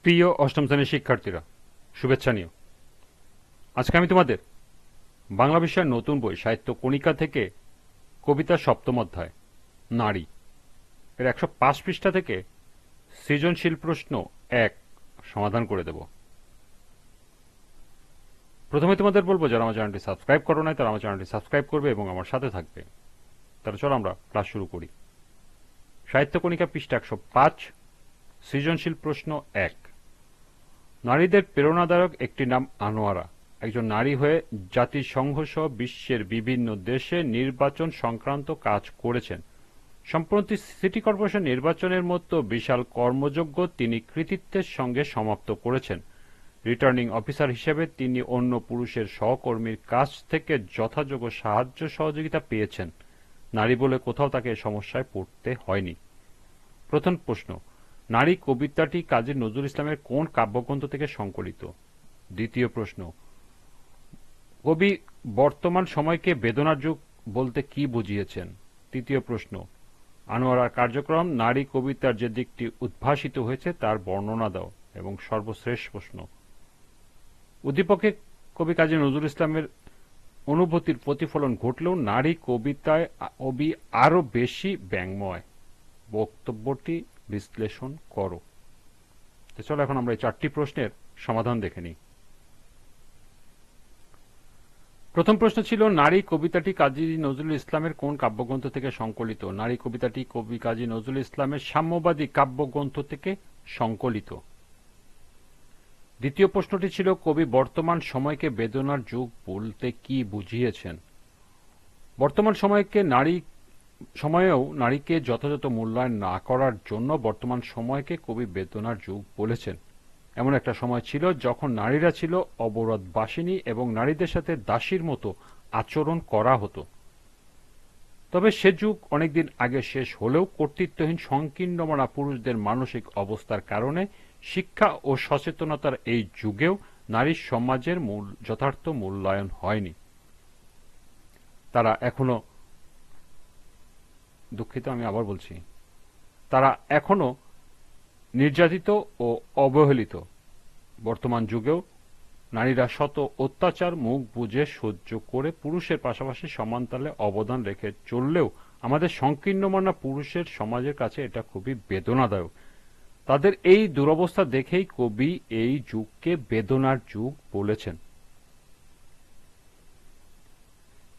প্রিয় অষ্টম শ্রেণীর শিক্ষার্থীরা, শুভেচ্ছা নিও। আজকে আমি তোমাদের বাংলা বিষয়ের নতুন বই সাহিত্য কণিকা থেকে কবিতা সপ্তম অধ্যায় নারী এর 105 পৃষ্ঠা থেকে সৃজনশীল প্রশ্ন 1 সমাধান করে দেব। প্রথমে তোমাদের বলবো, যারা আমার চ্যানেলটি সাবস্ক্রাইব করো নাই তারা আমার চ্যানেলটি সাবস্ক্রাইব করবে এবং আমার সাথে থাকবে। তাহলে চলো আমরা ক্লাস শুরু করি। সাহিত্য কণিকা পৃষ্ঠা 105, সৃজনশীল প্রশ্ন 1। নারীদের প্রেরণাদায়ক একটি নাম আনোয়ারা একজন নারী হয়ে জাতিসংঘ সহ বিশ্বের বিভিন্ন দেশে নির্বাচন সংক্রান্ত কাজ করেছেন। সম্প্রতি সিটি কর্পোরেশন নির্বাচনের মতো বিশাল কর্মযজ্ঞ তিনি কৃতিত্বের সঙ্গে সমাপ্ত করেছেন। রিটার্নিং অফিসার হিসেবে তিনি অন্য পুরুষের সহকর্মীর কাছ থেকে যথাযোগ্য সাহায্য সহযোগিতা পেয়েছেন। নারী বলে কোথাও তাকে সমস্যায় পড়তে হয়নি। প্রথম প্রশ্ন, নারী কবিতাটি কাজী নজরুল ইসলামের কোন কাব্যগ্রন্থ থেকে সংকলিত? দ্বিতীয় প্রশ্ন, কবি বর্তমান সময়কে বেদনার যুগ বলতে কি বুঝিয়েছেন? তৃতীয় প্রশ্ন, আনোয়ারার কার্যক্রম নারী কবিতার যে দিকটি উদ্ভাসিত হয়েছে তার বর্ণনা দাও। এবং সর্বশেষ প্রশ্ন, উদ্দীপকে কবি কাজী নজরুল ইসলামের অনুভূতির প্রতিফলন ঘটলেও নারী কবিতায় কবি আরো বেশি ব্যঙ্গময়। বক্তব্যটি বিশ্লেষণ করো। তো চলো এখন আমরা এই 4টি প্রশ্নের সমাধান দেখে নিই। প্রথম প্রশ্ন ছিল, নারী কবিতাটি কাজী নজরুল ইসলামের কোন কাব্যগ্রন্থ থেকে সংকলিত? নারী কবিতাটি কবি কাজী নজরুল ইসলামের সাম্যবাদী কাব্যগ্রন্থ থেকে সংকলিত। দ্বিতীয় প্রশ্নটি ছিল, কবি বর্তমান সময়কে বেদনার যুগ বলতে কি বুঝিয়েছেন? বর্তমান সময়েও নারীকে যথাযথ মূল্যায়ন না করার জন্য বর্তমান সময়কে কবি বেদনার যুগ বলেছেন। এমন একটা সময় ছিল যখন নারীরা ছিল অবরোধবাসিনী এবং নারীদের সাথে দাসীর মতো আচরণ করা হতো। তবে সে যুগ অনেকদিন আগে শেষ হলেও কর্তৃত্বহীন সংকীর্ণমনা পুরুষদের মানসিক অবস্থার কারণে শিক্ষা ও সচেতনতার এই যুগেও নারীর সমাজের যথার্থ মূল্যায়ন হয়নি। তারা এখনো, দুঃখিত আমি আবার বলছি, তারা এখনো নির্যাতিত ও অবহেলিত। বর্তমান যুগেও নারীরা শত অত্যাচার মুখ বুজে সহ্য করে পুরুষের পাশাপাশি সমানতালে অবদান রেখে চললেও আমাদের সংকীর্ণমনা পুরুষের সমাজের কাছে এটা খুবই বেদনাদায়ক। তাদের এই দুরবস্থা দেখেই কবি এই যুগকে বেদনার যুগ বলেছেন।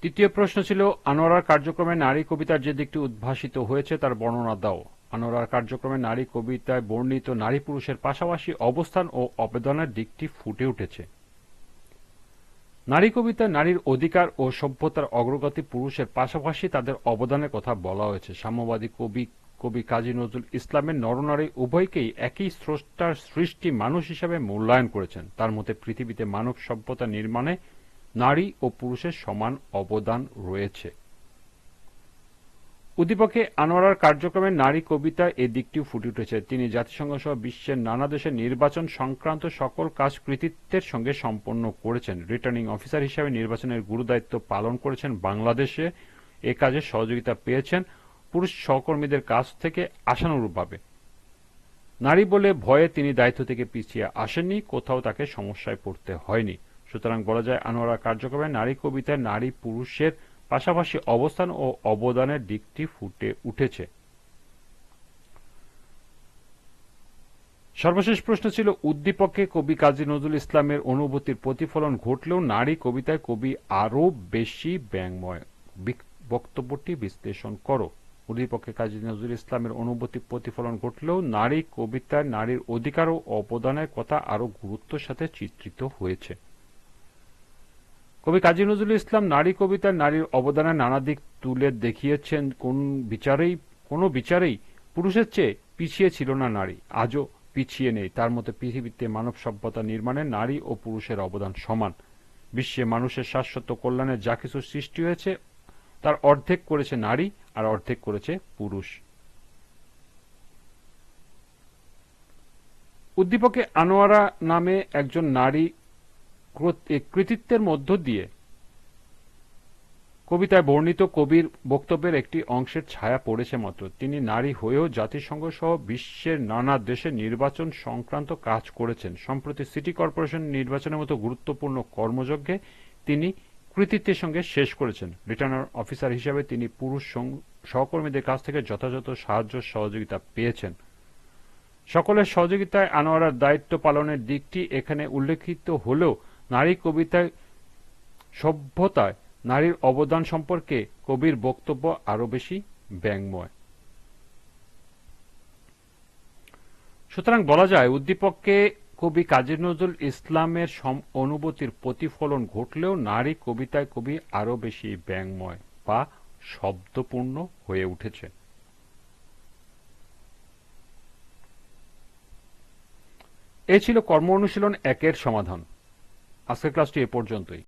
তৃতীয় প্রশ্ন ছিল, আনোয়ারার কার্যক্রমে নারী কবিতার যে দিকটি উদ্ভাসিত হয়েছে তার বর্ণনা দাও। আনোয়ারার কার্যক্রমে নারী কবিতায় বর্ণিত নারী পুরুষের পাশাপাশি অবস্থান ও অবদানের দিকটি ফুটে উঠেছে। নারী কবিতায় নারীর অধিকার ও সভ্যতার অগ্রগতি, পুরুষের পাশাপাশি তাদের অবদানের কথা বলা হয়েছে। সাম্যবাদী কবি কাজী নজরুল ইসলামের নরনারী উভয়কেই একই স্রষ্টার সৃষ্টি মানুষ হিসাবে মূল্যায়ন করেছেন। তার মতে পৃথিবীতে মানব সভ্যতা নির্মাণে নারী ও পুরুষের সমান অবদান রয়েছে। উদ্দীপকে আনোয়ারার কার্যক্রমে নারী কবিতায় এই দিকটিও ফুটে উঠেছে। তিনি জাতিসংঘ সহ বিশ্বের নানা দেশের নির্বাচন সংক্রান্ত সকল কাজ কৃতিত্বের সঙ্গে সম্পন্ন করেছেন। রিটার্নিং অফিসার হিসেবে নির্বাচনের গুরুদায়িত্ব পালন করেছেন। বাংলাদেশে এ কাজে সহযোগিতা পেয়েছেন পুরুষ সহকর্মীদের কাছ থেকে আশানুরূপভাবে। নারী বলে ভয়ে তিনি দায়িত্ব থেকে পিছিয়ে আসেননি, কোথাও তাকে সমস্যায় পড়তে হয়নি। সুতরাং বলা যায় আনোয়ারা কার্যক্রমে নারী কবিতায় নারী পুরুষের পাশাপাশি অবস্থান ও অবদানের দিকটি ফুটে উঠেছে। সর্বশেষ প্রশ্ন ছিল, উদ্দীপকে কবি কাজী নজরুল ইসলামের অনুভূতির প্রতিফলন ঘটলেও নারী কবিতায় কবি আরো বেশি ব্যঙ্গময়। বক্তব্যটি বিশ্লেষণ করো। উদ্দীপকে কাজী নজরুল ইসলামের অনুভূতি প্রতিফলন ঘটলেও নারী কবিতায় নারীর অধিকার ও অবদানের কথা আরো গুরুত্বের সাথে চিত্রিত হয়েছে। কবি কাজী নজরুল ইসলাম নারী কবিতায় নারীর অবদানের নানা দিক তুলে দেখিয়েছেন। কোনো বিচারেই পুরুষের চেয়ে পিছিয়ে ছিল না নারী, আজও পিছিয়ে নেই। তার মতে পৃথিবীতে মানব সভ্যতা নির্মাণে নারী ও পুরুষের অবদান সমান। বিশ্বে মানুষের শাশ্বত কল্যাণে যা কিছু সৃষ্টি হয়েছে তার অর্ধেক করেছে নারী আর অর্ধেক করেছে পুরুষ। উদ্দীপকে আনোয়ারা নামে একজন নারী কৃতিত্বের মধ্য দিয়ে কবিতায় বর্ণিত কবির বক্তব্যের একটি অংশের ছায়া পড়েছে মাত্র। তিনি নারী হয়েও জাতিসংঘ সহ বিশ্বের নানা দেশে নির্বাচন সংক্রান্ত কাজ করেছেন। সম্প্রতি সিটি কর্পোরেশন নির্বাচনের মতো গুরুত্বপূর্ণ কর্মযজ্ঞে তিনি কৃতিত্বের সঙ্গে শেষ করেছেন। রিটার্নিং অফিসার হিসেবে তিনি পুরুষ সহকর্মীদের কাছ থেকে যথাযথ সাহায্য সহযোগিতা পেয়েছেন। সকলের সহযোগিতায় আনোয়ারার দায়িত্ব পালনের দিকটি এখানে উল্লেখিত হলেও নারী কবিতায় সভ্যতায় নারীর অবদান সম্পর্কে কবির বক্তব্য আরো বেশি ব্যঙ্গময়। সুতরাং বলা যায় উদ্দীপকে কবি কাজী নজরুল ইসলামের অনুভূতির প্রতিফলন ঘটলেও নারী কবিতায় কবি আরো বেশি ব্যঙ্গময় বা শব্দপূর্ণ হয়ে উঠেছে। এ ছিল কর্ম অনুশীলন 1 এর সমাধান। আজকের ক্লাসটি এ পর্যন্তই।